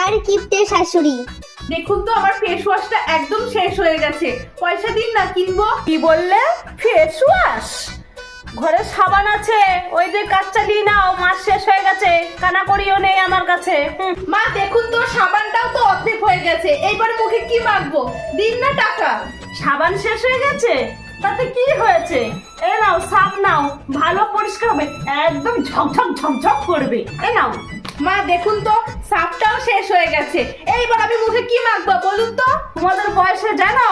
আর কিপ্টে শাশুড়ি। দেখুন তো আমার ফেস ওয়াশটা একদম শেষ হয়ে গেছে, পয়সা দিন না কিনবো। কি বললে? Face wash? ঘরে সাবান আছে, ওই যে কাজ চালিয়ে নাও, মাস শেষ হয়ে গেছে, কানা করিও নেই আমার কাছে। মা দেখুন তো সাবানটাও তো অর্ধেক হয়ে গেছে, এইবার মুখে কি মাখবো, দিন না টাকা। সাবান শেষ হয়ে গেছে, তাতে কি হয়েছে? এ নাও সাপ নাও, ভালো পরিষ্কার হবে, একদম ঝকঝক ঝকঝক করবে। এ নাও। মা দেখুন তো সাপটাও শেষ হয়ে গেছে, এইবার আমি মুখে কি মাখবো বলুন তো। তোমাদের বয়সে জানো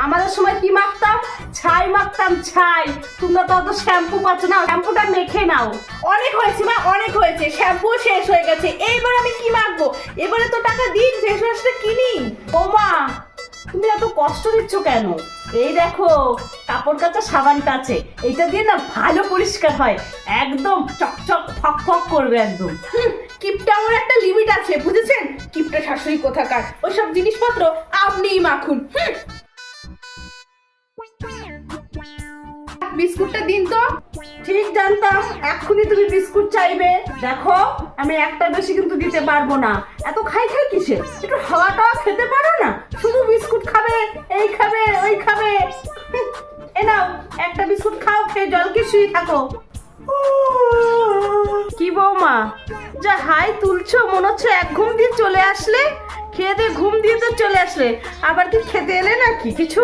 আমাদের সময় কি মাখতাম? ছাই মাখতাম, ছাই। তোমরা তো অত শ্যাম্পু পাচ্ছ না, শ্যাম্পুটা মেখে নাও। অনেক হয়েছে মা, অনেক হয়েছে, শ্যাম্পু শেষ হয়ে গেছে, এইবার আমি কি মাখবো? এবারে তো টাকা দিন, ফেস ওয়াশটা কিনি। ও মা, তুমি এত কষ্ট দিচ্ছ কেন? এই দেখো কাপড় কাচা সাবানটা আছে, এইটা দিয়ে না ভালো পরিষ্কার হয়, একদম চকচক ফক ফক করবে একদম। কিপটা আমার একটা লিমিট আছে, বুঝেছেন? কিপটা শাশুড়ি কোথাকার, ওইসব জিনিসপত্র আপনিই মাখুন। বিস্কুটটা দিন তো। ঠিক জানতাম এক্ষুনি তুমি বিস্কুট চাইবে। দেখো আমি একটা বেশি কিন্তু দিতে পারবো না, এত খাই খাই কিসে? একটু হাওয়াটা খেতে পারো না, শুধু বিস্কুট খাবে, এই খাবে ওই খাবে। এ নাও একটা বিস্কুট খাও, খেয়ে জলকে শুয়ে থাকো। কি বৌমা, যা হাই তুলছো, মনে হচ্ছে এক ঘুম দিয়ে চলে আসলে, খেয়ে দিয়ে ঘুম দিয়ে তো চলে আসলে, আবার কি খেতে এলে নাকি কিছু?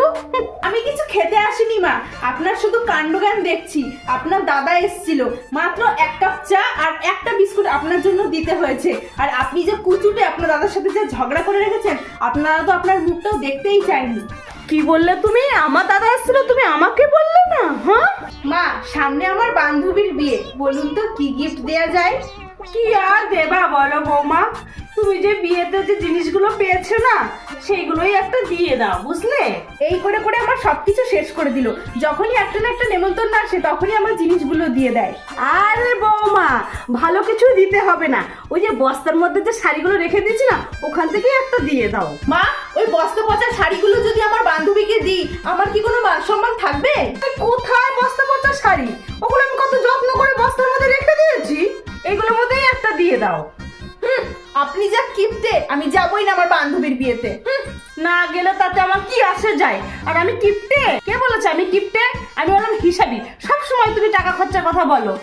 আমি কিছু খেতে আসিনি মা, আপনার শুধু কাণ্ডজ্ঞান দেখছি। আপনার দাদা এসেছিল, মাত্র এক কাপ চা আর একটা বিস্কুট আপনার জন্য দিতে হয়েছে। আর আপনি যে কুচুটে আপনার দাদার সাথে যে ঝগড়া করে রেখেছেন, আপনারা তো আপনার মুখটাও দেখতেই চায়নি। কি বললে তুমি? আমার দাদা এসেছিল, তুমি আমাকে বললে না? হ্যাঁ মা, সামনে আমার বান্ধবীর বিয়ে, বলুন তো কি গিফট দেয়া যায়? কি আর দেবা বলো বৌমা, তুমি যে বিয়েতে যে জিনিসগুলো পেয়েছো না, সেইগুলোই একটা দিয়ে দাও, বুঝলে? এই করে করে আমার সবকিছু শেষ করে দিল। যখনই একটা না একটা নেমন্তন্ন আসে, তখনই আমার জিনিসগুলো দিয়ে দেয়। আরে বৌমা, ভালো কিছু দিতে হবে না, ওই যে বস্তার মধ্যে যে শাড়িগুলো রেখে দিয়েছি না, ওখান থেকে একটা দিয়ে দাও। মা, ওই বস্তা পচা শাড়িগুলো যদি আমার বান্ধবীকে দিই, আমার কি কোনো মান সম্মান থাকবে? কোথায় বস্তা পচা শাড়ি? ওগুলো আমি কত যত্ন করে বস্তার মধ্যে রেখে দিয়েছি, এগুলোর মধ্যেই একটা দিয়ে দাও। আপনি যা কিপটে, আমি যাবই না আমার বান্ধবীর বিয়েতে। না গেলে তাতে আমার কি আসে যায়? আর আমি কিপটে? কে বলেছে আমি কিপটে? আমি বললাম হিসাবি, সব সময় তুমি টাকা খরচার কথা বলো।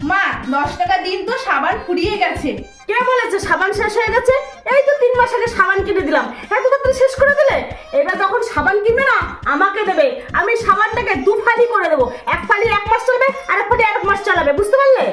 মা, 10 টাকা দিন তো, সাবান ফুরিয়ে গেছে। কে বলেছে সাবান শেষ হয়ে গেছে? এই তো 3 মাস আগে সাবান কিনে দিলাম, এত তাড়াতাড়ি শেষ করে দিলে? এবার যখন সাবান কিনবে না আমাকে দেবে, আমি সাবানটাকে 2 ফালি করে দেবো, 1 ফালি 1 মাস চলবে, আর 1 ফালি 1 মাস চালাবে, বুঝতে পারলে?